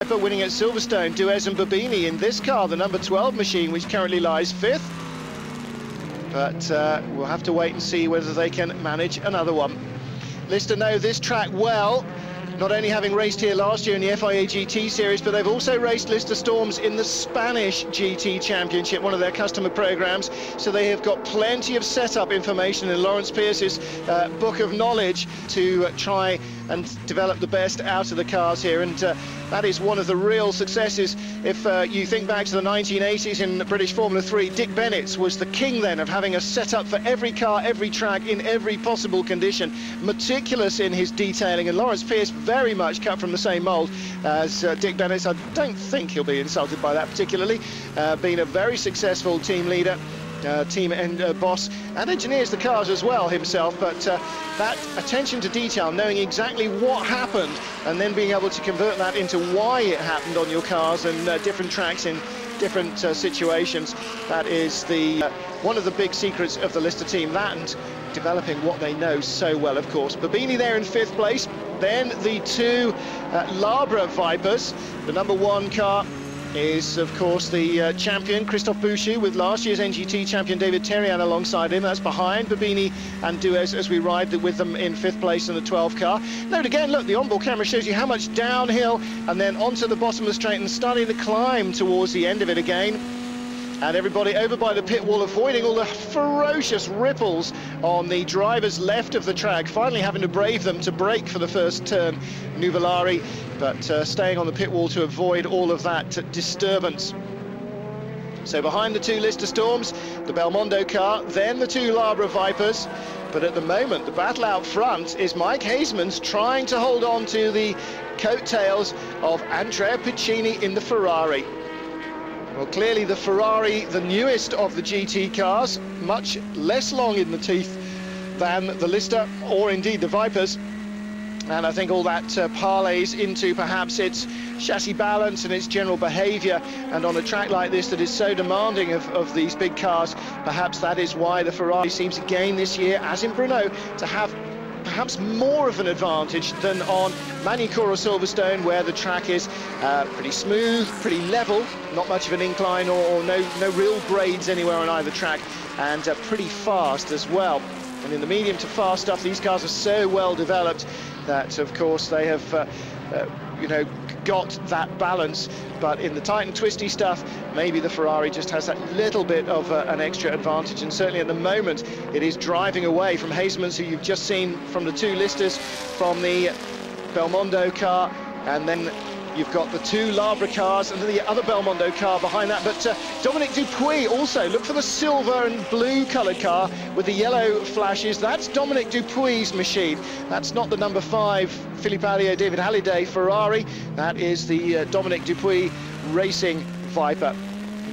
Winning at Silverstone, Duez and Babini in this car, the number 12 machine, which currently lies 5th. But we'll have to wait and see whether they can manage another one. Lister know this track well, not only having raced here last year in the FIA GT series, but they've also raced Lister Storms in the Spanish GT Championship, one of their customer programs. So they have got plenty of setup information in Lawrence Pierce's book of knowledge to try and develop the best out of the cars here. And that is one of the real successes. If you think back to the 1980s in British Formula 3, Dick Bennett was the king then of having a setup for every car, every track, in every possible condition. Meticulous in his detailing, and Lawrence Pierce very much cut from the same mould as Dick Bennett. I don't think he'll be insulted by that particularly. Been a very successful team leader, team and boss, and engineers the cars as well himself, but that attention to detail, knowing exactly what happened and then being able to convert that into why it happened on your cars and different tracks in different situations, that is the one of the big secrets of the Lister team, that and developing what they know so well, of course. Babini there in 5th place, then the two Labra Vipers. The number 1 car is, of course, the champion, Christophe Bouchou, with last year's NGT champion David Terrian alongside him. That's behind Babini and Duez as we ride with them in 5th place in the 12 car. Note again, look, the onboard camera shows you how much downhill and then onto the bottom of the straight and starting the climb towards the end of it again. And everybody over by the pit wall, avoiding all the ferocious ripples on the driver's left of the track, finally having to brave them to brake for the first turn, Nuvolari, but staying on the pit wall to avoid all of that disturbance. So behind the two Lister Storms, the Belmondo car, then the two Labra Vipers. But at the moment, the battle out front is Mike Haseman's trying to hold on to the coattails of Andrea Piccini in the Ferrari. Well, clearly the Ferrari, the newest of the GT cars, much less long in the teeth than the Lister or indeed the Vipers. And I think all that parlays into perhaps its chassis balance and its general behaviour. And on a track like this that is so demanding of these big cars, perhaps that is why the Ferrari seems again this year, as in Brno, to have perhaps more of an advantage than on Magny-Cours or Silverstone, where the track is pretty smooth, pretty level, not much of an incline or no real grades anywhere on either track, and pretty fast as well. And in the medium to fast stuff, these cars are so well developed that, of course, they have you know, got that balance. But in the tight and twisty stuff, maybe the Ferrari just has that little bit of an extra advantage, and certainly at the moment it is driving away from Haseman's, who you've just seen from the two Listers, from the Belmondo car, and then you've got the two Labra cars and the other Belmondo car behind that. But Dominic Dupuy also, look for the silver and blue coloured car with the yellow flashes. That's Dominic Dupuy's machine. That's not the number 5 Philippe Alliot David Halliday Ferrari. That is the Dominic Dupuy Racing Viper.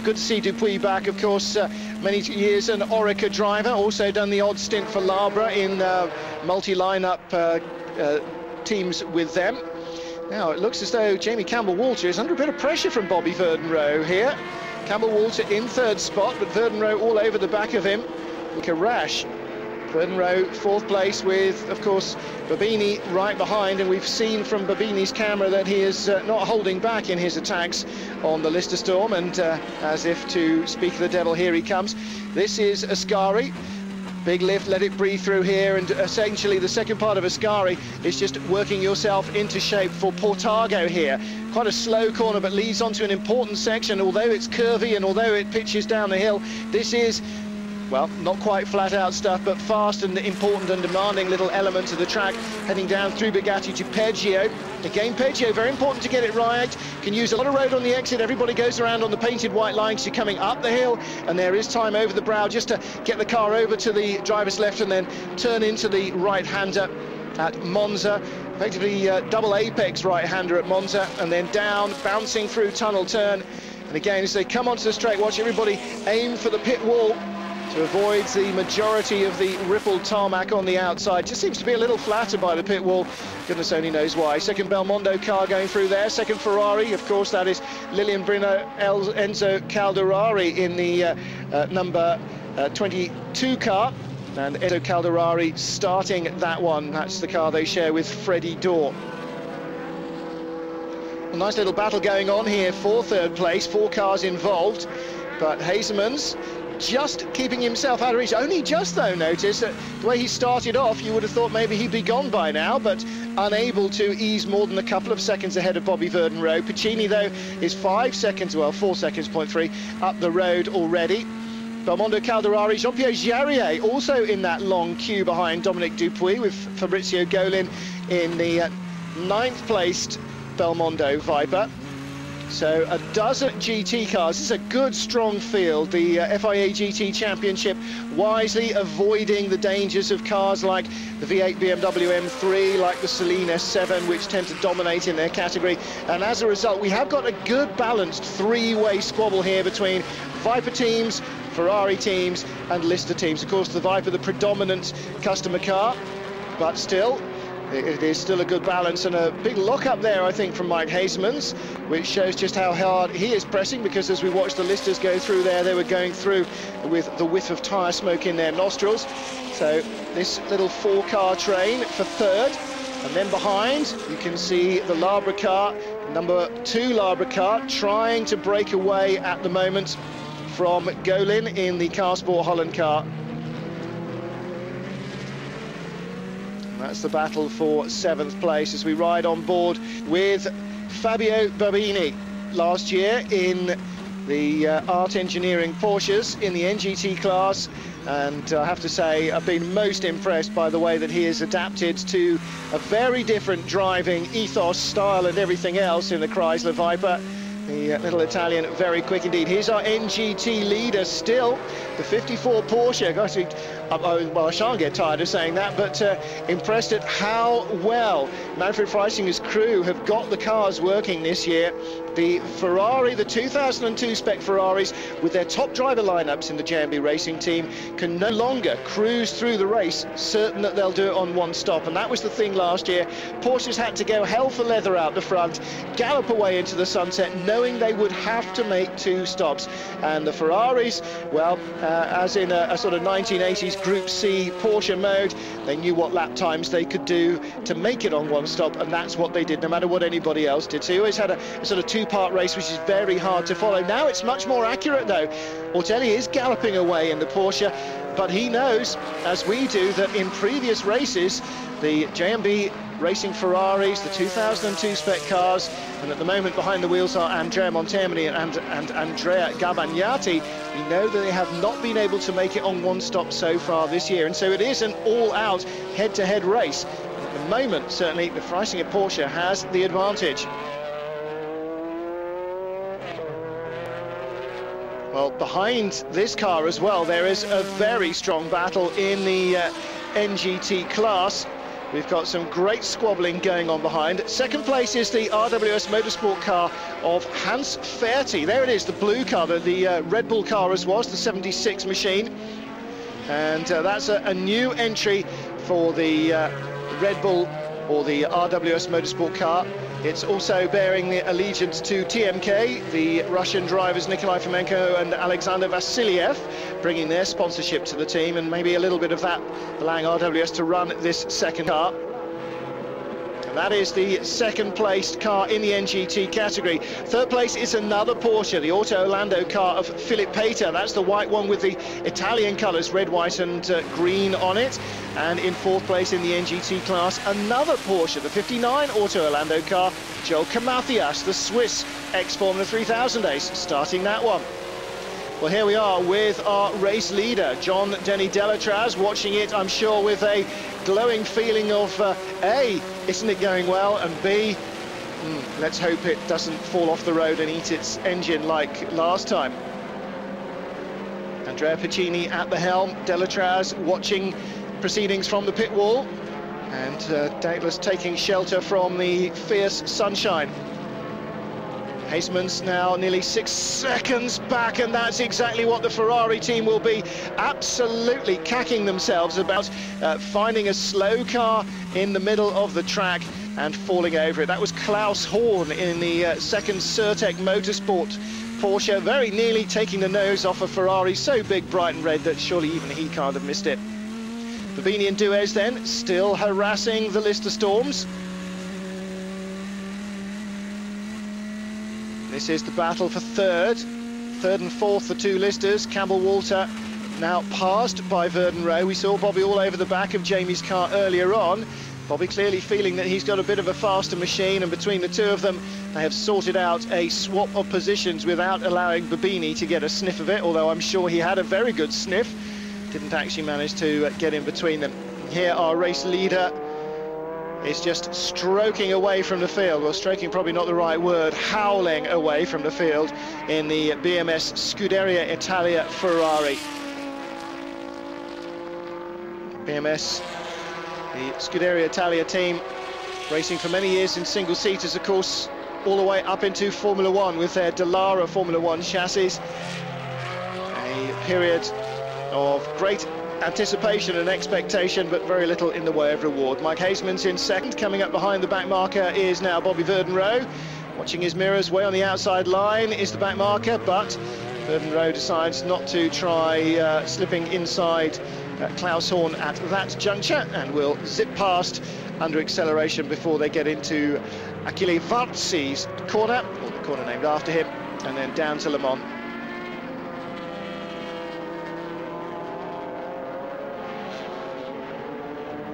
Good to see Dupuy back, of course, many years an Orica driver, also done the odd stint for Labra in multi-lineup teams with them. Now, it looks as though Jamie Campbell-Walter is under a bit of pressure from Bobby Verdenroe here. Campbell-Walter in 3rd spot, but Verdenroe all over the back of him. Like a rash. Verdenroe 4th place with, of course, Babini right behind, and we've seen from Babini's camera that he is not holding back in his attacks on the Lister Storm, and as if to speak of the devil, here he comes. This is Ascari. Big lift, let it breathe through here, and essentially the second part of Ascari is just working yourself into shape for Portago here. Quite a slow corner, but leads onto an important section. Although it's curvy and although it pitches down the hill, this is, well, not quite flat out stuff, but fast and important and demanding little elements of the track, heading down through Bugatti to Peggio. Again, Peggio, very important to get it right. Can use a lot of road on the exit. Everybody goes around on the painted white line because you're coming up the hill, and there is time over the brow just to get the car over to the driver's left and then turn into the right-hander at Monza. Effectively double apex right-hander at Monza, and then down, bouncing through tunnel turn. And again, as they come onto the straight, watch everybody aim for the pit wall to avoid the majority of the rippled tarmac on the outside. Just seems to be a little flatter by the pit wall. Goodness only knows why. Second Belmondo car going through there. Second Ferrari, of course, that is Lilian Brino, Enzo Calderari in the number 22 car. And Enzo Calderari starting that one. That's the car they share with Freddie Dorr. Nice little battle going on here for third place, 4 cars involved, but Hazeman's just keeping himself out of reach. Only just, though, notice that the way he started off, you would have thought maybe he'd be gone by now, but unable to ease more than a couple of seconds ahead of Bobby Verdenroe. Pacini, though, is 5 seconds, well, 4 seconds, 0.3, up the road already. Belmondo Calderari, Jean-Pierre Jarier also in that long queue behind Dominic Dupuy, with Fabrizio Golin in the 9th placed Belmondo Viper. So a dozen GT cars. This is a good, strong field. The FIA GT Championship wisely avoiding the dangers of cars like the V8 BMW M3, like the Celine S7, which tend to dominate in their category. And as a result, we have got a good balanced 3-way squabble here between Viper teams, Ferrari teams and Lister teams. Of course, the Viper, the predominant customer car, but still, it is still a good balance, and a big lock-up there, I think, from Mike Hazeman's, which shows just how hard he is pressing, because as we watched the Listers go through there, they were going through with the whiff of tyre smoke in their nostrils. So this little 4-car train for third, and then behind you can see the Labra car, number 2 Labra car, trying to break away at the moment from Golin in the Carsport Holland car. That's the battle for 7th place as we ride on board with Fabio Barbini. Last year in the Art Engineering Porsches in the NGT class, and I have to say I've been most impressed by the way that he has adapted to a very different driving ethos, style and everything else in the Chrysler Viper. The little Italian, very quick indeed. Here's our NGT leader still, the 54 Porsche. Gosh, well, I shan't get tired of saying that, but impressed at how well Manfred Freisinger's crew have got the cars working this year. The Ferrari, the 2002 spec Ferraris, with their top driver lineups in the JMB Racing team, can no longer cruise through the race, certain that they'll do it on one stop. And that was the thing last year. Porsches had to go hell for leather out the front, gallop away into the sunset, knowing they would have to make 2 stops. And the Ferraris, well, as in a sort of 1980s Group C Porsche mode, they knew what lap times they could do to make it on one stop, and that's what they did, no matter what anybody else did. So he always had a sort of 2-part race, which is very hard to follow. Now it's much more accurate, though. Ortelli is galloping away in the Porsche, but he knows, as we do, that in previous races, the JMB Racing Ferraris, the 2002 spec cars, and at the moment behind the wheels are Andrea Montemini and Andrea Gabagnati. We know that they have not been able to make it on one stop so far this year, and so it is an all-out head-to-head race. At the moment, certainly, the Freisinger Porsche has the advantage. Well, behind this car as well, there is a very strong battle in the NGT class. We've got some great squabbling going on behind. 2nd place is the RWS Motorsport car of Hans Ferty. There it is, the blue car, the Red Bull car as was, the 76 machine. And that's a new entry for the Red Bull, or the RWS Motorsport car. It's also bearing the allegiance to TMK, the Russian drivers Nikolai Fomenko and Alexander Vasiliev, bringing their sponsorship to the team, and maybe a little bit of that allowing RWS to run this 2nd car. And that is the 2nd placed car in the NGT category. 3rd place is another Porsche, the Auto Orlando car of Philip Pater. That's the white one with the Italian colours, red, white and green on it. And in 4th place in the NGT class, another Porsche, the 59 Auto Orlando car, Joel Camathias, the Swiss ex-Formula 3000 ace, starting that one. Well, here we are with our race leader, John Denny Delatraz, watching it, I'm sure, with a glowing feeling of, A, isn't it going well, and B, let's hope it doesn't fall off the road and eat its engine like last time. Andrea Pacini at the helm, Delatraz watching proceedings from the pit wall, and doubtless taking shelter from the fierce sunshine. Hazeman's now nearly 6 seconds back, and that's exactly what the Ferrari team will be absolutely cacking themselves about, finding a slow car in the middle of the track and falling over it. That was Klaus Horn in the 2nd Certec Motorsport Porsche, very nearly taking the nose off a Ferrari so big, bright and red, that surely even he can't have missed it. Barbini and Duez then still harassing the Lister Storms. This is the battle for third and fourth, the two listers. Campbell Walter now passed by Verdon Rowe. We saw Bobby all over the back of Jamie's car earlier on. Bobby clearly feeling that he's got a bit of a faster machine, and between the two of them, they have sorted out a swap of positions without allowing Babini to get a sniff of it, although I'm sure he had a very good sniff. Didn't actually manage to get in between them. Here our race leader is just stroking away from the field. Well, stroking probably not the right word, howling away from the field in the BMS Scuderia Italia Ferrari. BMS, the Scuderia Italia team, racing for many years in single-seaters, of course, all the way up into Formula One with their Dallara Formula One chassis. A period of great anticipation and expectation, but very little in the way of reward. Mike Haseman's in second. Coming up behind the back marker is now Bobby Verdon Rowe. Watching his mirrors, way on the outside line is the back marker, but Verdon Rowe decides not to try slipping inside Klaus Horn at that juncture, and will zip past under acceleration before they get into Achille Varzi's corner, or the corner named after him, and then down to Le Mans.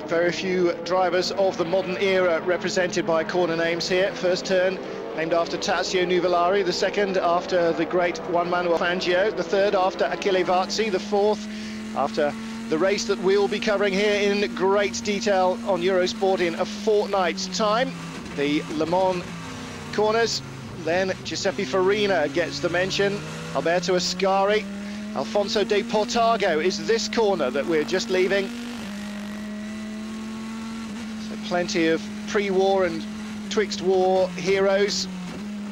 Very few drivers of the modern era represented by corner names here. First turn named after Tazio Nuvolari, the second after the great Juan Manuel Fangio, the third after Achille Varzi, the fourth after the race that we'll be covering here in great detail on Eurosport in a fortnight's time, the Le Mans corners. Then Giuseppe Farina gets the mention, Alberto Ascari, Alfonso de Portago is this corner that we're just leaving. So plenty of pre-war and twixt war heroes,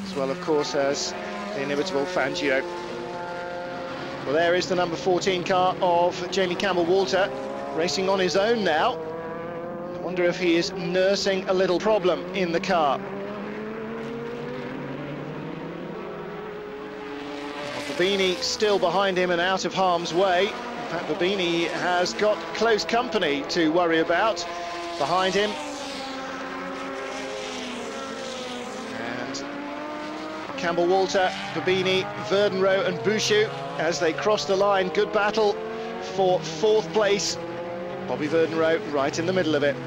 as well of course as the inimitable Fangio. Well, there is the number 14 car of Jamie Campbell Walter, racing on his own now. I wonder if he is nursing a little problem in the car. Babini still behind him and out of harm's way. In fact, Babini has got close company to worry about behind him. Campbell Walter, Babini, Verdon Rowe and Bouchou as they cross the line. Good battle for fourth place. Bobby Verdon Rowe right in the middle of it.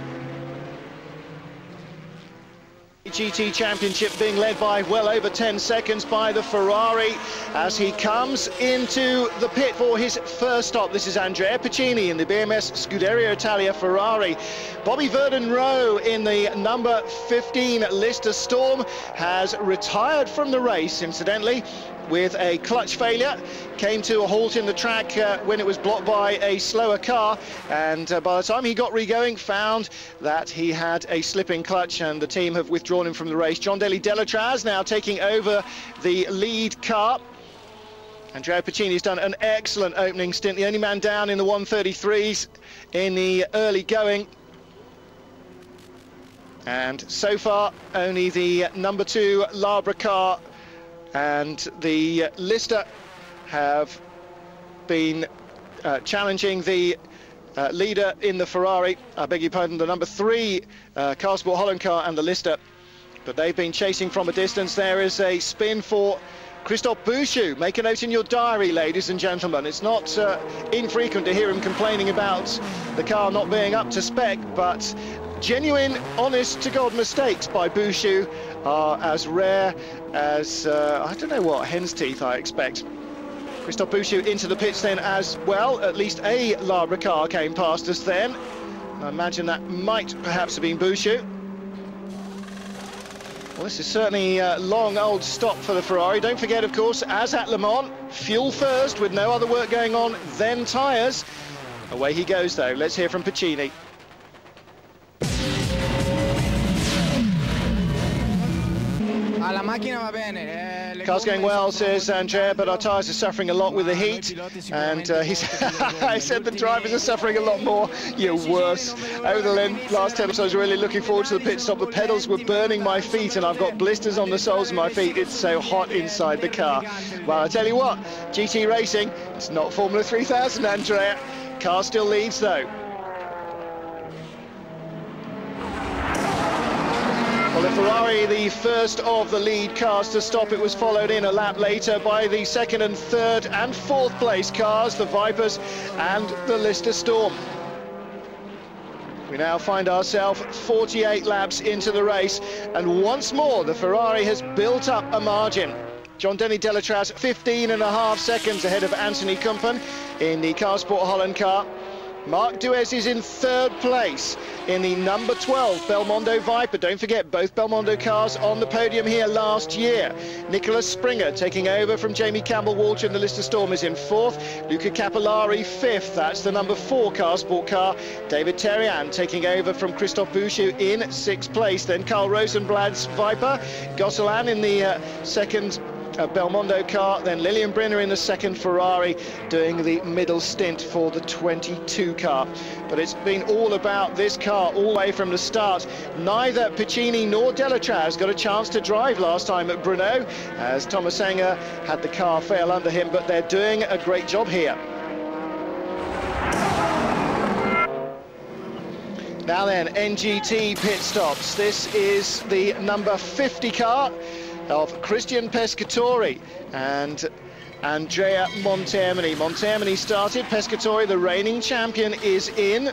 GT Championship being led by well over 10 seconds by the Ferrari as he comes into the pit for his first stop. This is Andrea Piccini in the BMS Scuderia Italia Ferrari. Bobby Verdon Rowe in the number 15 Lister Storm has retired from the race, incidentally, with a clutch failure. Came to a halt in the track when it was blocked by a slower car, and by the time he got re-going, found that he had a slipping clutch, and the team have withdrawn him from the race. John Daly Delatraz now taking over the lead car. Andrea Piccini's done an excellent opening stint, the only man down in the 133s in the early going. And so far, only the number 2 Labra car and the Lister have been challenging the leader in the Ferrari, I beg your pardon, the number 3 Carlsbad Holland car and the Lister, but they've been chasing from a distance. There is a spin for Christophe Bouchou. Make a note in your diary, ladies and gentlemen. It's not infrequent to hear him complaining about the car not being up to spec, but genuine, honest-to-God mistakes by Bouchou are as rare as, I don't know what, hen's teeth, I expect. Christophe Bouchou into the pits then as well. At least a Labra car came past us then. I imagine that might perhaps have been Bouchou. Well, this is certainly a long old stop for the Ferrari. Don't forget, of course, as at Le Mans, fuel first with no other work going on, then tyres. Away he goes, though. Let's hear from Piccini. Car's going well, says Andrea, but our tyres are suffering a lot with the heat. And I said the drivers are suffering a lot more. You're worse. Over the last 10 minutes, I was really looking forward to the pit stop. The pedals were burning my feet, and I've got blisters on the soles of my feet. It's so hot inside the car. Well, I tell you what, GT racing, it's not Formula 3000, Andrea. Car still leads, though. Well, Ferrari, the first of the lead cars to stop. It was followed in a lap later by the second and third and fourth place cars, the Vipers and the Lister Storm. We now find ourselves 48 laps into the race, and once more the Ferrari has built up a margin. Jean-Denis Delatraz 15.5 seconds ahead of Anthony Kumpen in the Car Sport Holland car. Marc Duez is in third place in the number 12 Belmondo Viper. Don't forget, both Belmondo cars on the podium here last year. Nicholas Springer taking over from Jamie Campbell-Walter in the Lister Storm is in fourth. Luca Capillari fifth. That's the number 4 Car Sport car. David Terrian taking over from Christophe Bouchou in sixth place. Then Carl Rosenblad's Viper. Gosselin in the second Belmondo car, then Lilian Brenner in the second Ferrari doing the middle stint for the 22 car. But it's been all about this car all the way from the start. Neither Piccini nor Delatraz got a chance to drive last time at Brno, as Thomas Enger had the car fail under him, but they're doing a great job here. Now then, NGT pit stops. This is the number 50 car of Christian Pescatori and Andrea Montermini. Montermini started, Pescatori, the reigning champion, is in.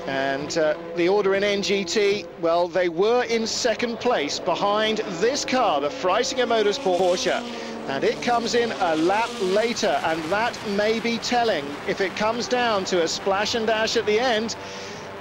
And the order in NGT, well, they were in second place behind this car, the Freisinger Motorsport Porsche. And it comes in a lap later, and that may be telling. If it comes down to a splash and dash at the end,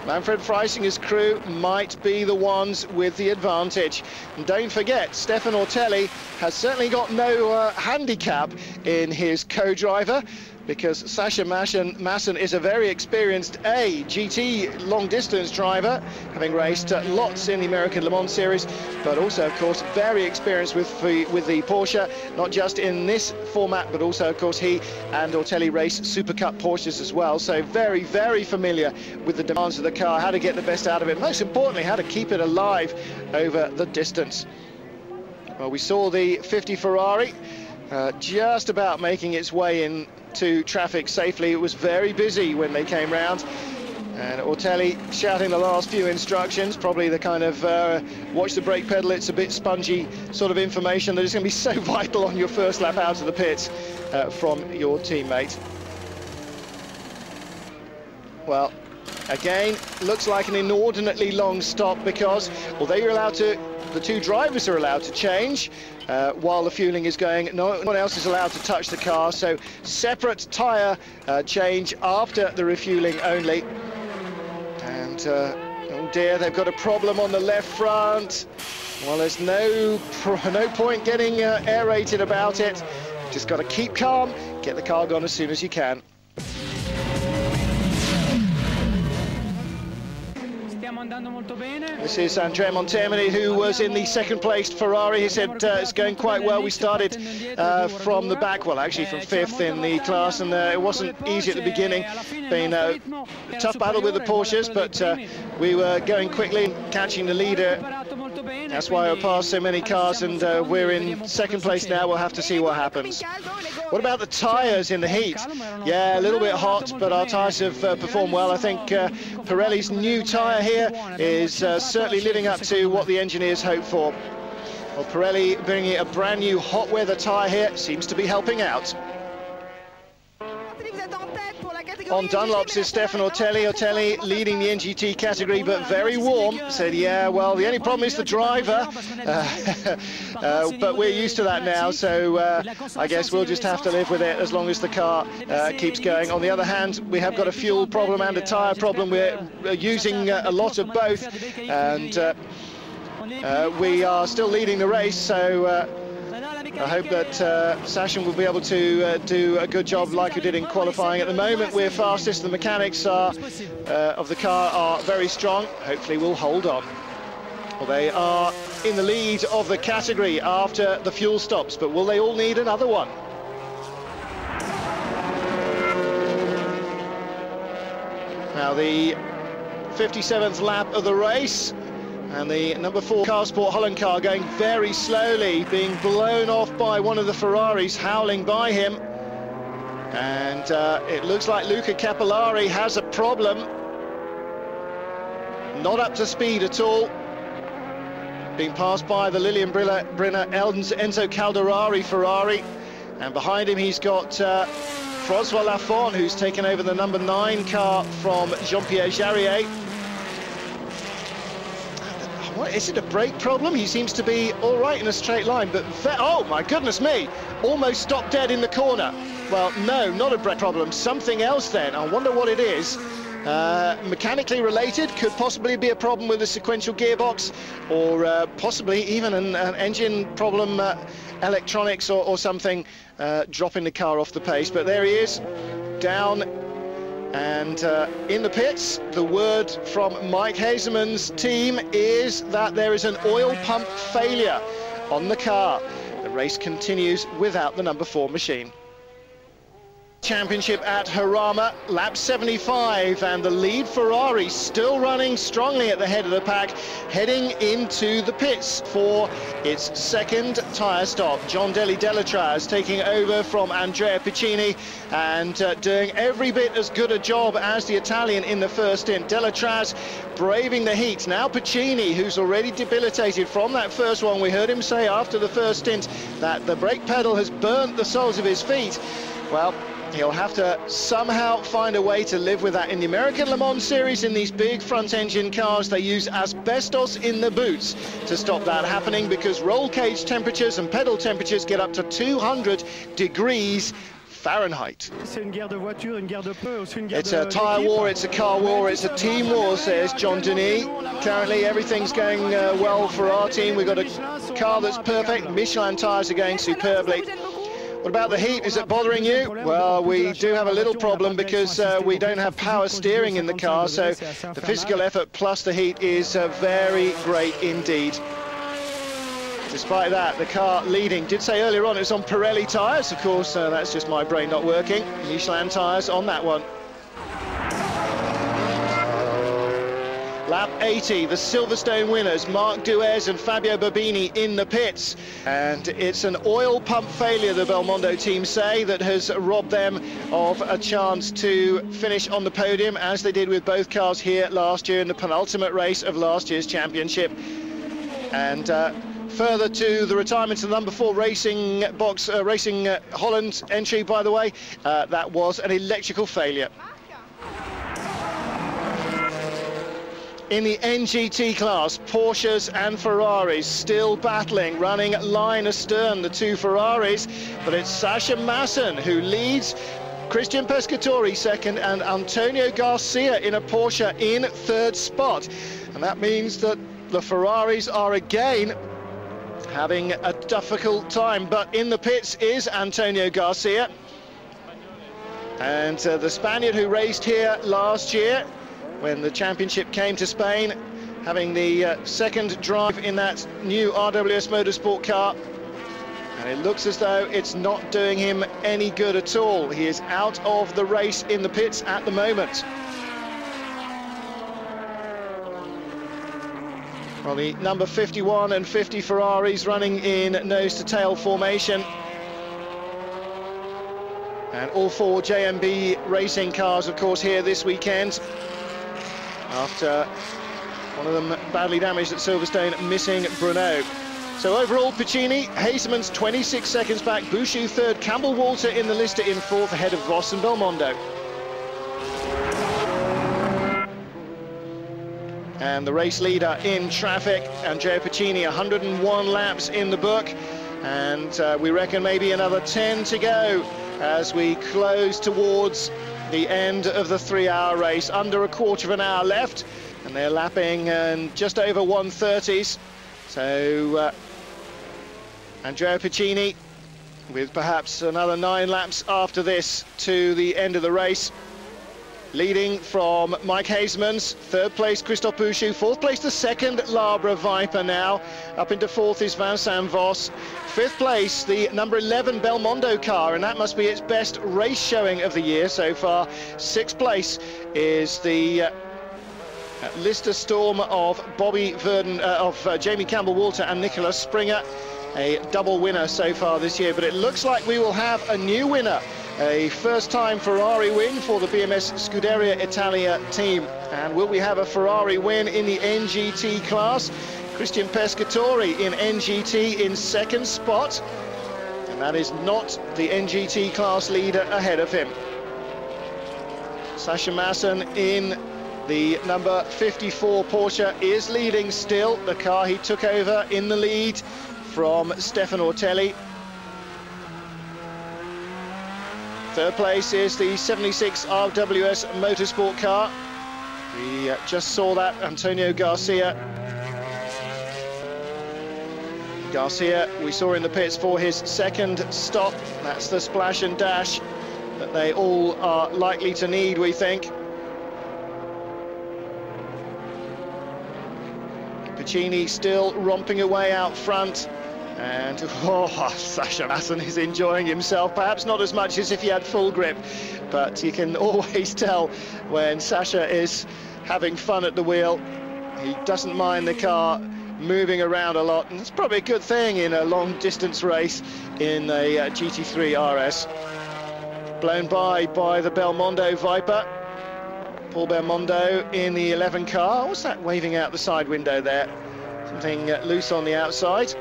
Manfred Freisinger's crew might be the ones with the advantage. And don't forget, Stefan Ortelli has certainly got no handicap in his co-driver, because Sascha Maassen is a very experienced GT long-distance driver, having raced lots in the American Le Mans Series, but also, of course, very experienced with the Porsche, not just in this format, but also, of course, he and Ortelli race Super Cup Porsches as well, so very, very familiar with the demands of the car, how to get the best out of it, most importantly, how to keep it alive over the distance. Well, we saw the 50 Ferrari just about making its way into traffic safely. It was very busy when they came round, and Ortelli shouting the last few instructions, probably the kind of watch the brake pedal, it's a bit spongy sort of information that is going to be so vital on your first lap out of the pits from your teammate. Well, again, looks like an inordinately long stop, because although you're allowed to, the two drivers are allowed to change while the fueling is going, no one else is allowed to touch the car, so separate tyre change after the refueling only. And oh dear, they've got a problem on the left front. Well, there's no point getting aerated about it. Just got to keep calm, get the car gone as soon as you can. This is Andrea Montermini, who was in the second placed Ferrari. He said it's going quite well. We started from the back, well, actually from fifth in the class, and it wasn't easy at the beginning. Been a tough battle with the Porsches, but we were going quickly, catching the leader. That's why we passed so many cars, and we're in second place now. We'll have to see what happens. What about the tyres in the heat? Yeah, a little bit hot, but our tyres have performed well. I think Pirelli's new tyre here is certainly living up to what the engineers hoped for. Well, Pirelli bringing a brand new hot weather tyre here seems to be helping out. On Dunlops is Stefan Ortelli. Ortelli leading the NGT category, but very warm. Said, yeah, well, the only problem is the driver. But we're used to that now, so I guess we'll just have to live with it as long as the car keeps going. On the other hand, we have got a fuel problem and a tyre problem. We're using a lot of both, and we are still leading the race, so I hope that Sascha will be able to do a good job like he did in qualifying. At the moment, we're fastest. The mechanics of the car are very strong. Hopefully, we'll hold on. Well, they are in the lead of the category after the fuel stops, but will they all need another one? Now, the 57th lap of the race. And the number 4 Car Sport Holland car going very slowly, being blown off by one of the Ferraris, howling by him. And it looks like Luca Capillari has a problem. Not up to speed at all. being passed by the Lilian Brenner Enzo Calderari Ferrari, and behind him he's got François Lafont, who's taken over the number 9 car from Jean-Pierre Jarier. What, is it a brake problem? He seems to be all right in a straight line, but oh my goodness me, almost stopped dead in the corner. Well, no, not a brake problem, something else then. I wonder what it is. Mechanically related, could possibly be a problem with the sequential gearbox, or possibly even an engine problem, electronics or something, dropping the car off the pace. But there he is, down. And in the pits, the word from Mike Hazeman's team is that there is an oil pump failure on the car. The race continues without the number 4 machine. Championship at Jarama, lap 75, and the lead Ferrari still running strongly at the head of the pack, heading into the pits for its second tyre stop. John Delatraz taking over from Andrea Piccini and doing every bit as good a job as the Italian in the first stint. Delatraz braving the heat. Now Piccini, who's already debilitated from that first one. We heard him say after the first stint that the brake pedal has burnt the soles of his feet. Well, he'll have to somehow find a way to live with that. In the American Le Mans Series, in these big front-engine cars, they use asbestos in the boots to stop that happening, because roll cage temperatures and pedal temperatures get up to 200 degrees Fahrenheit. It's a tyre war, it's a car war, it's a team war, says John Denis. Currently everything's going well for our team. We've got a car that's perfect. Michelin tyres are going superbly. What about the heat? Is it bothering you? Well, we do have a little problem because we don't have power steering in the car, so the physical effort plus the heat is very great indeed. Despite that, the car leading. Did say earlier on it's on Pirelli tyres, of course, that's just my brain not working. Michelin tyres on that one. Lap 80, the Silverstone winners, Marc Duez and Fabio Bobini in the pits. And it's an oil pump failure, the Belmondo team say, that has robbed them of a chance to finish on the podium, as they did with both cars here last year in the penultimate race of last year's championship. And further to the retirement of the number 4 Racing Box, Racing Holland entry, by the way, that was an electrical failure. In the NGT class, Porsches and Ferraris still battling, running line astern, the 2 Ferraris, but it's Sasha Masson who leads, Christian Pescatori second, and Antonio Garcia in a Porsche in 3rd spot. And that means that the Ferraris are again having a difficult time, but in the pits is Antonio Garcia. And the Spaniard who raced here last year, when the championship came to Spain, having the second drive in that new RWS Motorsport car. And it looks as though it's not doing him any good at all. He is out of the race in the pits at the moment. Well, the number 51 and 50 Ferraris running in nose-to-tail formation. And all 4 JMB racing cars, of course, here this weekend, after one of them badly damaged at Silverstone, missing Bruno. So overall, Piccini, Hazeman's 26 seconds back, Bouchou 3rd, Campbell Walter in the Lister in 4th, ahead of Ross and Belmondo. And the race leader in traffic, Andrea Piccini, 101 laps in the book, and we reckon maybe another 10 to go as we close towards the end of the 3-hour race. Under a quarter of an hour left, and they're lapping just over 1:30s. So Andrea Piccini with perhaps another 9 laps after this to the end of the race, leading from Mike Hazeman's 3rd place Christophe Bouchou, 4th place the 2nd Labra Viper now, up into 4th is Vincent Voss, 5th place the number 11 Belmondo car, and that must be its best race showing of the year so far. 6th place is the Lister Storm of Bobby Verdon, Jamie Campbell Walter and Nicholas Springer, a double winner so far this year. But it looks like we will have a new winner, a first-time Ferrari win for the BMS Scuderia Italia team. And will we have a Ferrari win in the NGT class? Christian Pescatori in NGT in second spot, and that is not the NGT class leader ahead of him. Sascha Maassen in the number 54 Porsche is leading still, the car he took over in the lead from Stefan Ortelli. Third place is the 76 RWS Motorsport car. We just saw that, Antonio Garcia. Garcia, we saw in the pits for his second stop. That's the splash and dash that they all are likely to need, we think. Piccini still romping away out front. And Sascha Maassen is enjoying himself, perhaps not as much as if he had full grip, but you can always tell when Sascha is having fun at the wheel. He doesn't mind the car moving around a lot, and it's probably a good thing in a long distance race in a GT3 RS. Blown by the Belmondo Viper. Paul Belmondo in the 11 car. What's that waving out the side window there? Something loose on the outside.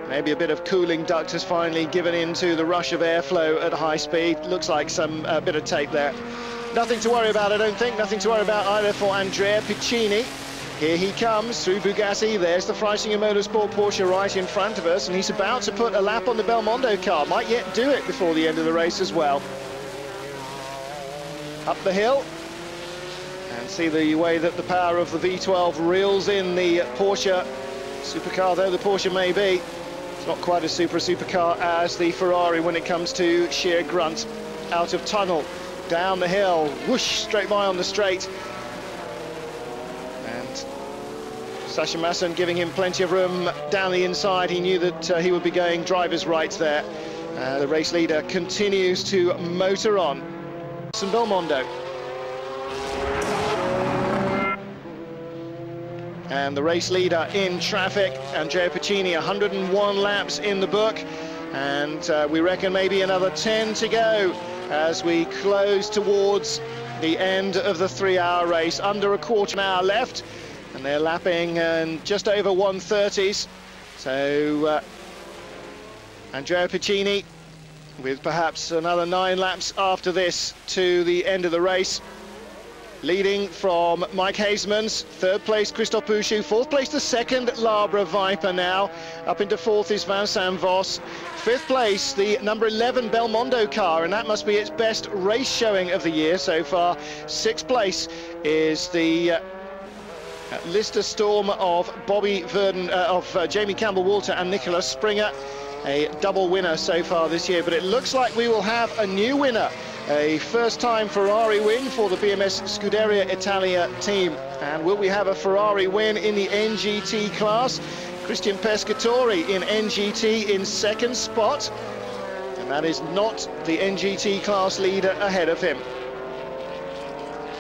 Maybe a bit of cooling duct has finally given in to the rush of airflow at high speed. Looks like some bit of tape there. Nothing to worry about, I don't think. Nothing to worry about either for Andrea Piccini. Here he comes through Bugatti. There's the Freisinger Motorsport Porsche right in front of us, and he's about to put a lap on the Belmondo car. Might yet do it before the end of the race as well. Up the hill. And see the way that the power of the V12 reels in the Porsche supercar, though the Porsche may be. Not quite as supercar as the Ferrari when it comes to sheer grunt. Out of tunnel, down the hill, whoosh, straight by on the straight. And Sascha Maassen giving him plenty of room down the inside. He knew that he would be going driver's right there. The race leader continues to motor on. Some Belmondo. And the race leader in traffic, Andrea Piccini, 101 laps in the book, and we reckon maybe another 10 to go as we close towards the end of the 3-hour race. Under a quarter of an hour left, and they're lapping just over 1:30s. So Andrea Piccini with perhaps another 9 laps after this to the end of the race. Leading from Mike Hazeman's, third place Christophe Bouchou, fourth place the second Labra Viper now, up into fourth is Vincent Voss, fifth place the number 11 Belmondo car, and that must be its best race showing of the year so far. Sixth place is the Lister Storm of Bobby Verdon, Jamie Campbell-Walter and Nicholas Springer, a double winner so far this year, but it looks like we will have a new winner. A first-time Ferrari win for the BMS Scuderia Italia team. And will we have a Ferrari win in the NGT class? Christian Pescatori in NGT in second spot. And that is not the NGT class leader ahead of him.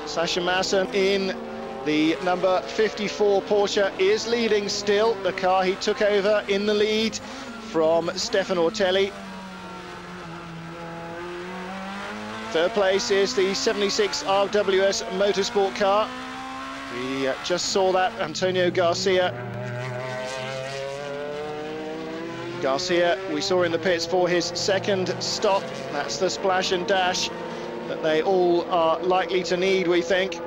Sascha Maassen in the number 54 Porsche is leading still, the car he took over in the lead from Stefan Ortelli. Third place is the 76 RWS Motorsport car. We just saw that, Antonio Garcia. Garcia, we saw in the pits for his second stop. That's the splash and dash that they all are likely to need, we think.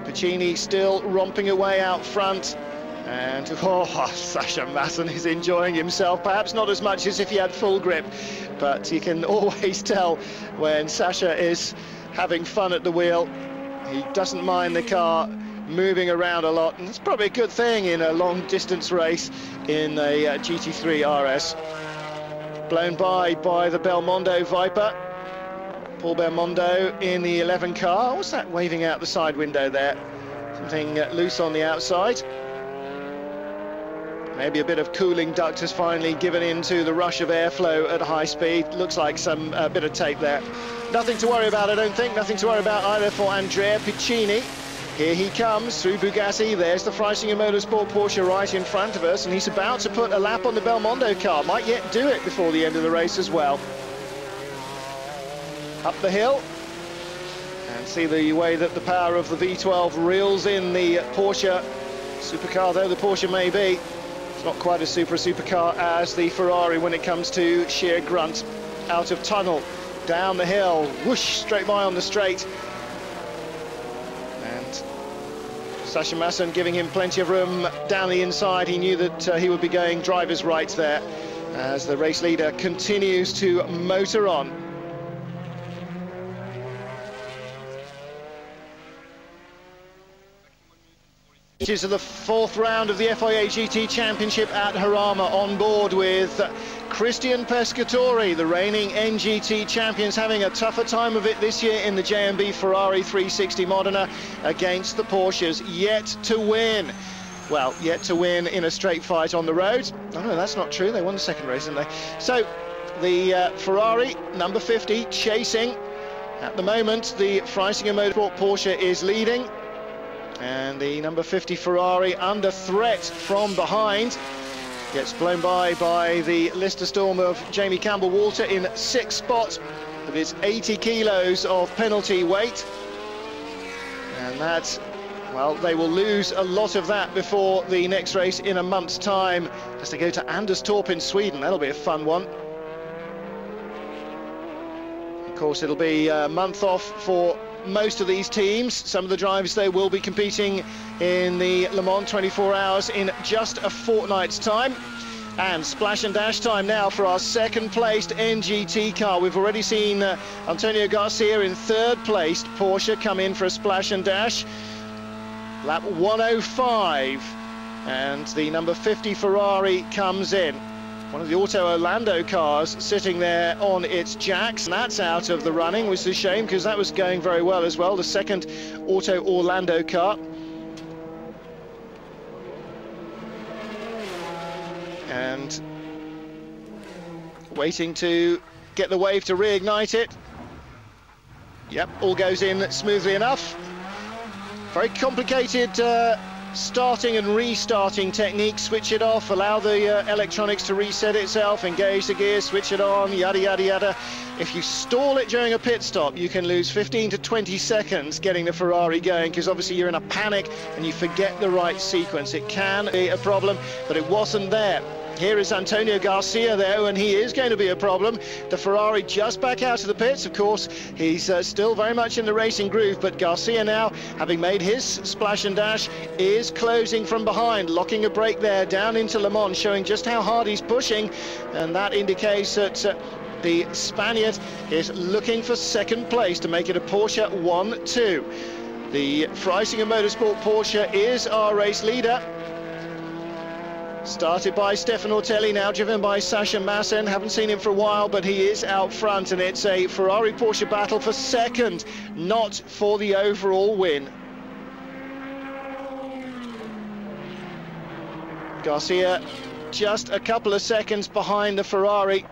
Piccini still romping away out front. And Sascha Maassen is enjoying himself, perhaps not as much as if he had full grip, but you can always tell when Sascha is having fun at the wheel. He doesn't mind the car moving around a lot, and it's probably a good thing in a long distance race in a GT3 RS. Blown by the Belmondo Viper. Paul Belmondo in the 11 car. What's that waving out the side window there? Something loose on the outside. Maybe a bit of cooling duct has finally given in to the rush of airflow at high speed. Looks like some bit of tape there. Nothing to worry about, I don't think. Nothing to worry about either for Andrea Piccini. Here he comes through Bugatti. There's the Freisinger Motorsport Porsche right in front of us, and he's about to put a lap on the Belmondo car. Might yet do it before the end of the race as well. Up the hill. And See the way that the power of the V12 reels in the Porsche supercar, though the Porsche may be. It's not quite as supercar as the Ferrari when it comes to sheer grunt. Out of tunnel, down the hill, whoosh, straight by on the straight. And Sasha Masson giving him plenty of room down the inside. He knew that he would be going driver's right there as the race leader continues to motor on. Is the fourth round of the FIA GT Championship at Jarama, on board with Christian Pescatore, the reigning NGT champions, having a tougher time of it this year in the JMB Ferrari 360 Modena against the Porsches, yet to win. Well, yet to win in a straight fight on the road. Oh no, that's not true, they won the second race, didn't they? So, the Ferrari, number 50, chasing. At the moment, the Freisinger Motorsport Porsche is leading. And the number 50 Ferrari under threat from behind. Gets blown by the Lister Storm of Jamie Campbell-Walter in 6th spot with his 80 kilos of penalty weight. And that, well, they will lose a lot of that before the next race in a month's time as they go to Anderstorp in Sweden. That'll be a fun one. Of course, it'll be a month off for most of these teams. Some of the drivers, they will be competing in the Le Mans 24 hours in just a fortnight's time. And splash and dash time now for our second placed NGT car. We've already seen Antonio Garcia in third placed Porsche come in for a splash and dash. Lap 105, and the number 50 Ferrari comes in. One of the Auto Orlando cars sitting there on its jacks, and that's out of the running, which is a shame because that was going very well as well, the second Auto Orlando car. And waiting to get the wave to reignite it. Yep, all goes in smoothly enough. Very complicated starting and restarting technique. Switch it off, allow the electronics to reset itself, engage the gear, switch it on, yada yada yada. If you stall it during a pit stop, you can lose 15 to 20 seconds getting the Ferrari going, because obviously you're in a panic and you forget the right sequence. It can be a problem, but it wasn't there. Here is Antonio Garcia though, and he is going to be a problem. The Ferrari just back out of the pits. Of course, he's still very much in the racing groove, but Garcia now, having made his splash and dash, is closing from behind, locking a brake there down into Le Mans, showing just how hard he's pushing, and that indicates that the Spaniard is looking for second place to make it a Porsche 1-2. The Freisinger Motorsport Porsche is our race leader. Started by Stefan Ortelli, now driven by Sasha Masson. Haven't seen him for a while, but he is out front, and it's a Ferrari-Porsche battle for second, not for the overall win. Garcia just a couple of seconds behind the Ferrari.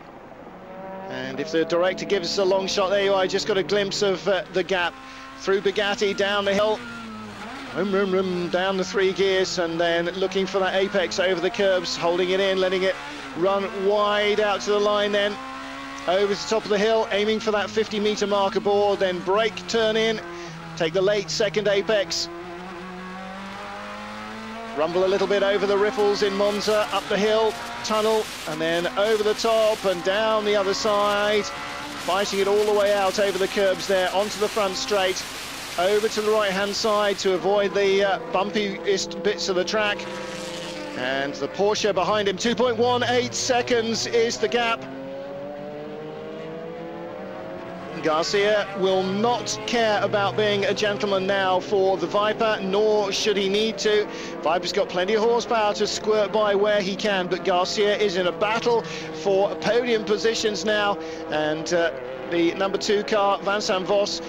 And if the director gives us a long shot, there you are, just got a glimpse of the gap. Through Bugatti, down the hill. Down the 3 gears, and then looking for that apex over the curbs, holding it in, letting it run wide out to the line, then over the top of the hill, aiming for that 50-meter marker board, then brake, turn in, take the late second apex, rumble a little bit over the riffles in Monza, up the hill, tunnel, and then over the top and down the other side, fighting it all the way out over the curbs there, onto the front straight, over to the right-hand side to avoid the bumpiest bits of the track. And the Porsche behind him, 2.18 seconds is the gap. Garcia will not care about being a gentleman now for the Viper, nor should he need to. Viper's got plenty of horsepower to squirt by where he can, but Garcia is in a battle for podium positions now, and the number 2 car, Vincent Vos,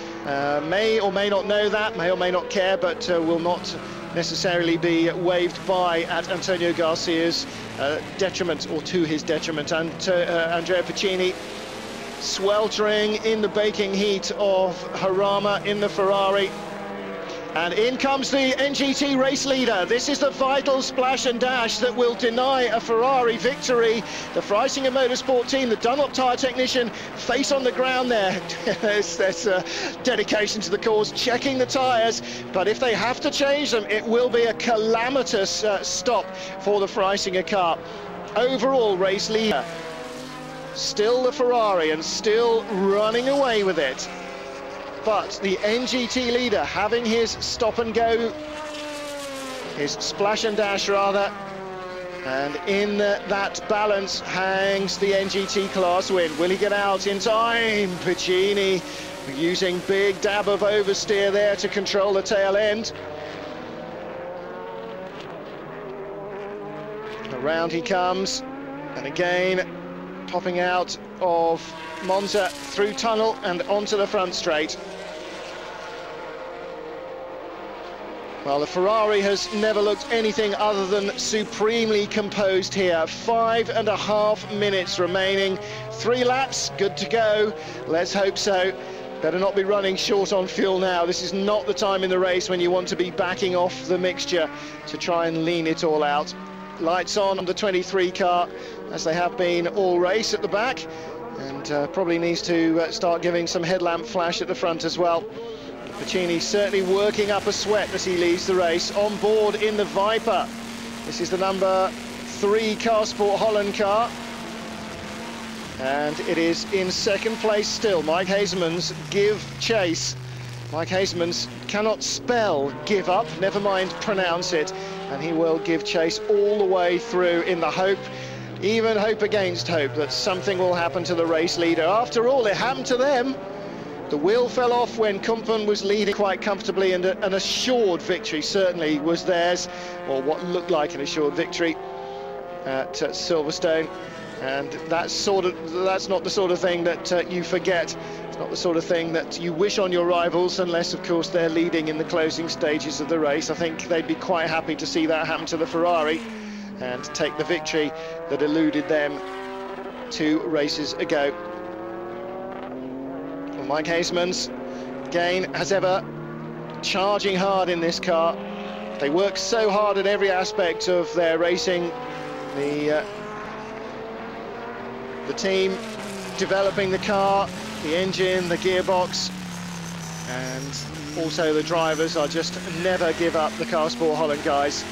may or may not know that, may or may not care, but will not necessarily be waved by at Antonio Garcia's detriment, or to his detriment. And Andrea Piccini sweltering in the baking heat of Jarama in the Ferrari. And in comes the NGT race leader. This is the vital splash and dash that will deny a Ferrari victory. The Freisinger Motorsport team, the Dunlop tyre technician, face on the ground there. there's dedication to the cause, checking the tyres. But if they have to change them, it will be a calamitous stop for the Freisinger car. Overall race leader, still the Ferrari and still running away with it. But the NGT leader having his stop and go, his splash and dash rather, and in that balance hangs the NGT class win. Will he get out in time? Piccini using big dab of oversteer there to control the tail end. Around he comes, and again popping out of Monza through tunnel and onto the front straight. Well, the Ferrari has never looked anything other than supremely composed here. 5.5 minutes remaining, 3 laps, good to go. Let's hope so. Better not be running short on fuel now. This is not the time in the race when you want to be backing off the mixture to try and lean it all out. Lights on the 23 car, as they have been all race at the back, and probably needs to start giving some headlamp flash at the front as well. Piccini certainly working up a sweat as he leads the race. On board in the Viper. This is the number 3 Car Sport Holland car. And it is in second place still. Mike Hasemans give chase. Mike Hasemans cannot spell give up, never mind pronounce it. And he will give chase all the way through in the hope, even hope against hope, that something will happen to the race leader. After all, it happened to them. The wheel fell off when Kumpen was leading quite comfortably, and an assured victory certainly was theirs, or what looked like an assured victory at Silverstone. And that's not the sort of thing that you forget. It's not the sort of thing that you wish on your rivals, unless of course they're leading in the closing stages of the race. I think they'd be quite happy to see that happen to the Ferrari and take the victory that eluded them 2 races ago. Mike Hasemans, again, as ever, charging hard in this car. They work so hard at every aspect of their racing. The team developing the car, the engine, the gearbox, and also the drivers are just never give up, the Car Sport Holland guys.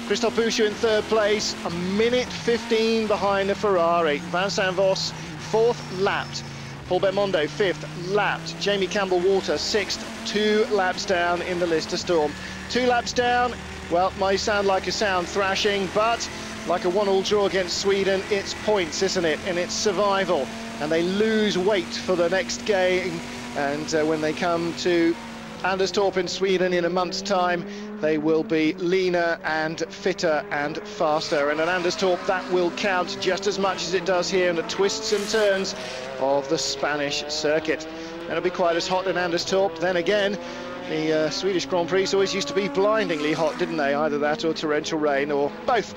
Christophe Bouchou in 3rd place, a minute 15 behind the Ferrari. Vincent Voss 4th, lapped. Paul Belmondo 5th, lapped. Jamie Campbell-Walter 6th, 2 laps down in the Lister Storm. 2 laps down, well, might sound like a sound thrashing, but like a 1-1 draw against Sweden, it's points, isn't it? And it's survival. And they lose weight for the next game. And when they come to Anderstorp in Sweden in a month's time, they will be leaner and fitter and faster. And at Anderstorp, that will count just as much as it does here in the twists and turns of the Spanish circuit. It'll be quite as hot in Anderstorp. Then again, the Swedish Grand Prix always used to be blindingly hot, didn't they? Either that or torrential rain, or both.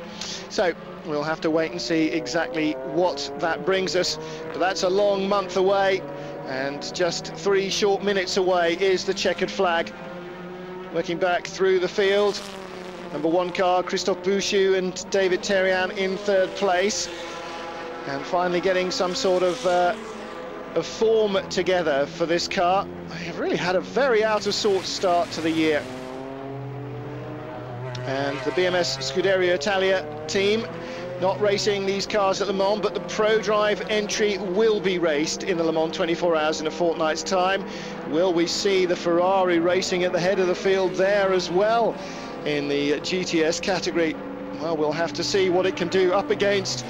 So we'll have to wait and see exactly what that brings us. But that's a long month away, and just 3 short minutes away is the checkered flag. Working back through the field, number 1 car, Christophe Bouchou and David Terrian in 3rd place. And finally getting some sort of form together for this car. They have really had a very out-of-sorts start to the year. And the BMS Scuderia Italia team not racing these cars at Le Mans, but the ProDrive entry will be raced in the Le Mans 24 hours in a fortnight's time. Will we see the Ferrari racing at the head of the field there as well in the GTS category? Well, we'll have to see what it can do up against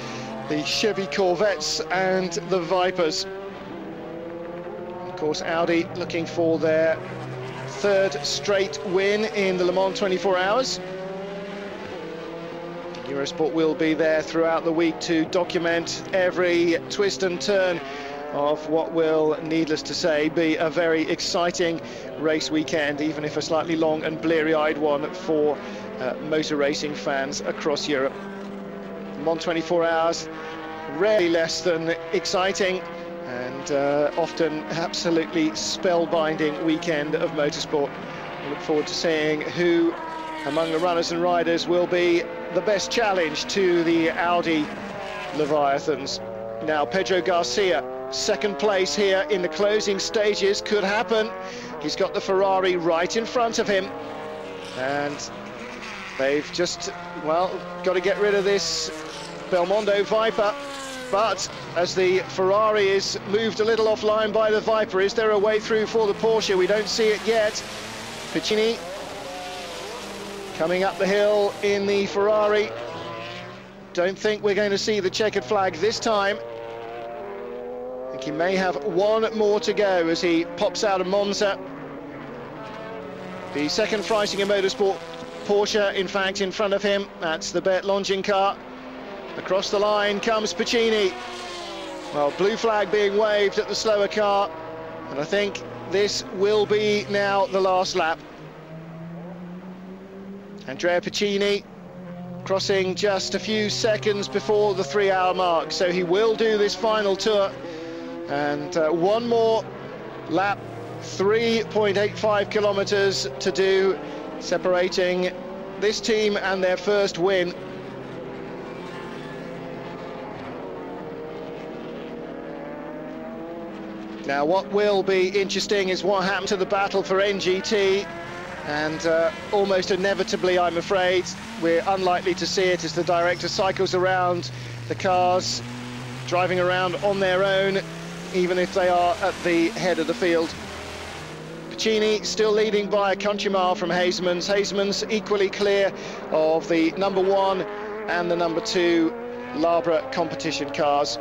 the Chevy Corvettes and the Vipers. Of course, Audi looking for their 3rd straight win in the Le Mans 24 hours. Eurosport will be there throughout the week to document every twist and turn of what will, needless to say, be a very exciting race weekend, even if a slightly long and bleary-eyed one for motor racing fans across Europe. Le Mans 24 hours, rarely less than exciting, and often absolutely spellbinding weekend of motorsport. I look forward to seeing who among the runners and riders will be the best challenge to the Audi Leviathans. Now Pedro Garcia, second place here in the closing stages, could happen. He's got the Ferrari right in front of him, and they've just, well, got to get rid of this Belmondo Viper. But as the Ferrari is moved a little offline by the Viper, is there a way through for the Porsche? We don't see it yet. Piccini coming up the hill in the Ferrari. Don't think we're going to see the checkered flag this time. I think he may have one more to go as he pops out of Monza. The second Freisinger Motorsport Porsche, in fact, in front of him. That's the Bert Longin car. Across the line comes Piccini. Well, blue flag being waved at the slower car, and I think this will be now the last lap. Andrea Piccini crossing just a few seconds before the 3-hour mark, so he will do this final tour, and one more lap, 3.85 kilometers to do, separating this team and their first win. Now, what will be interesting is what happened to the battle for NGT, and almost inevitably, I'm afraid, we're unlikely to see it as the director cycles around the cars, driving around on their own, even if they are at the head of the field. Piccini still leading by a country mile from Hasemans. Hasemans equally clear of the number 1 and the number 2 Labra competition cars.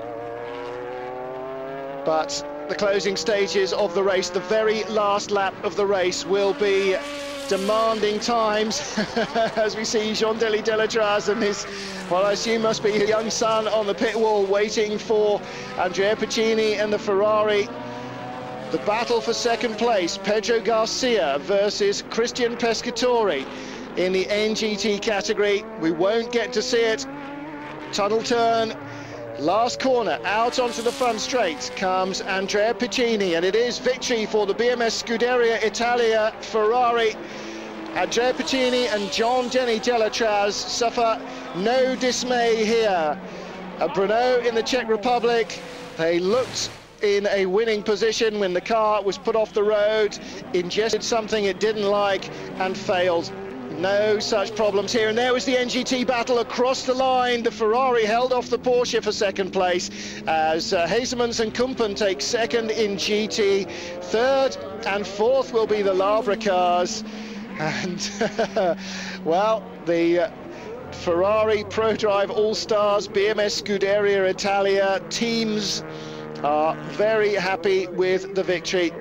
But the closing stages of the race, the very last lap of the race, will be demanding times as we see Jean-Deli Delatraz and his, what I assume must be his young son, on the pit wall waiting for Andrea Piccini and the Ferrari. The battle for second place, Pedro Garcia versus Christian Pescatore in the NGT category. We won't get to see it. Tunnel turn. Last corner, out onto the front straight comes Andrea Piccini, and it is victory for the BMS Scuderia Italia Ferrari. Andrea Piccini and Jean-Denis Delatraz suffer no dismay here. Brno in the Czech Republic, they looked in a winning position when the car was put off the road, ingested something it didn't like and failed. No such problems here, and there was the NGT battle across the line. The Ferrari held off the Porsche for second place as Hasemans and Kumpen take second in GT. Third and fourth will be the Labra cars, and well, the Ferrari ProDrive All-Stars BMS Scuderia Italia teams are very happy with the victory.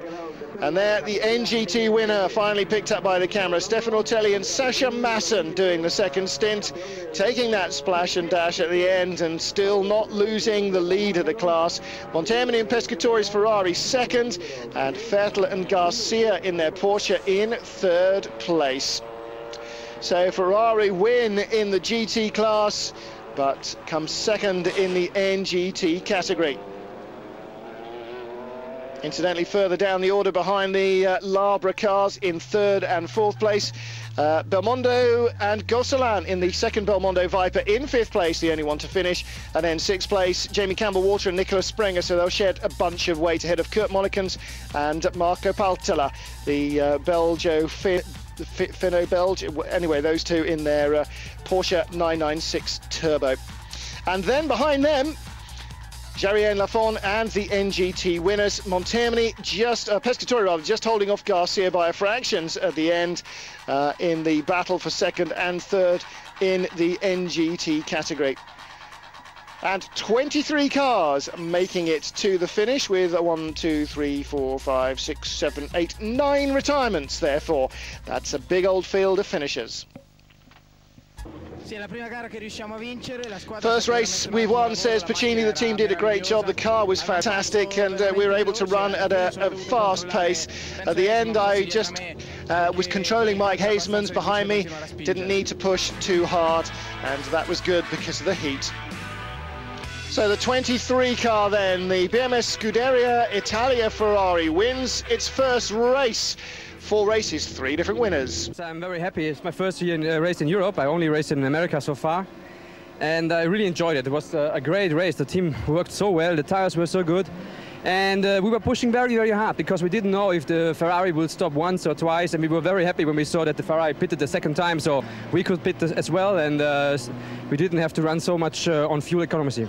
And there, the NGT winner, finally picked up by the camera. Stefan Ortelli and Sascha Masson doing the second stint, taking that splash and dash at the end and still not losing the lead of the class. Montemini and Pescatore's Ferrari second, and Vettel and Garcia in their Porsche in third place. So Ferrari win in the GT class, but comes second in the NGT category. Incidentally, further down the order behind the Labra cars in third and fourth place, Belmondo and Gosselin in the second Belmondo Viper in fifth place, the only one to finish, and then sixth place, Jamie Campbell-Walter and Nicolas Sprenger, so they'll shed a bunch of weight ahead of Kurt Monikens and Marco Paltella, the Finno-Belge, anyway, those two in their Porsche 996 Turbo. And then behind them, Jarrier Lafon and the NGT winners. Montemini Pescatore rather, just holding off Garcia by a fractions at the end in the battle for second and third in the NGT category. And 23 cars making it to the finish with 1, 2, 3, 4, 5, 6, 7, 8, 9 retirements, therefore. That's a big old field of finishers. First race we've won, says Piccini. The team did a great job. The car was fantastic, and we were able to run at a fast pace. At the end, I just was controlling Mike Hasemans behind me. Didn't need to push too hard, and that was good because of the heat. So the 23 car then, the BMS Scuderia Italia Ferrari wins its first race 4 races, 3 different winners. I'm very happy. It's my first race in Europe. I only raced in America so far, and I really enjoyed it. It was a great race. The team worked so well. The tires were so good. And we were pushing very, very hard because we didn't know if the Ferrari would stop once or twice, and we were very happy when we saw that the Ferrari pitted the second time, so we could pit as well, and we didn't have to run so much on fuel economy.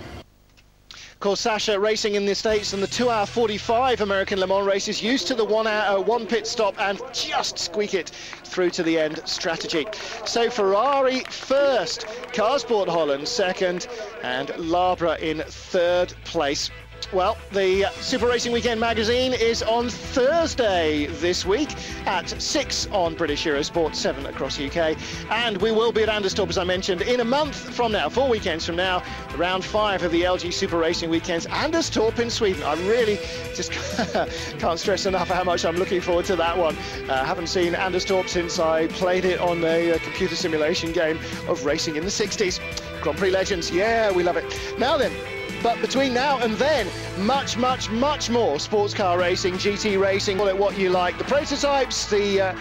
Of course, Sasha racing in the States and the 2-hour 45 American Le Mans races, used to the 1 pit stop and just squeak it through to the end strategy. So Ferrari first, Carsport Holland second, and Labra in 3rd place. Well, the Super Racing Weekend magazine is on Thursday this week at 6 on British Eurosport, 7 across UK. And we will be at Anderstorp, as I mentioned, in a month from now, 4 weekends from now, round 5 of the LG Super Racing Weekends, Anderstorp in Sweden. I really just can't stress enough how much I'm looking forward to that one. Haven't seen Anderstorp since I played it on a computer simulation game of racing in the 60s. Grand Prix Legends, yeah, we love it. Now then, but between now and then, much, much, much more sports car racing, GT racing, call it what you like. The prototypes, the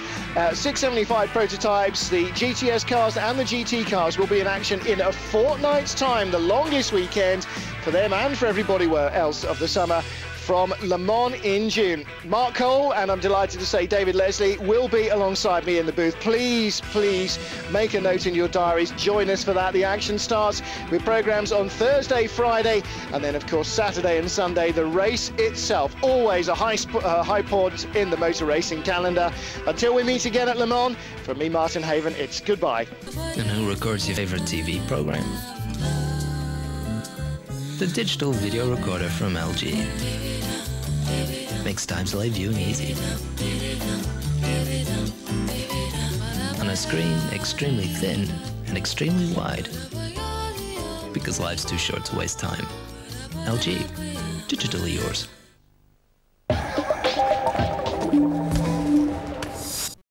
675 prototypes, the GTS cars and the GT cars will be in action in a fortnight's time, the longest weekend for them and for everybody else of the summer, from Le Mans in June. Mark Cole, and I'm delighted to say David Leslie, will be alongside me in the booth. Please, please make a note in your diaries. Join us for that. The action starts with programmes on Thursday, Friday, and then, of course, Saturday and Sunday, the race itself. Always a high point in the motor racing calendar. Until we meet again at Le Mans, from me, Martin Haven, it's goodbye. And who records your favourite TV programme? The digital video recorder from LG. Makes time-delay viewing easy. On a screen extremely thin and extremely wide. Because life's too short to waste time. LG, digitally yours.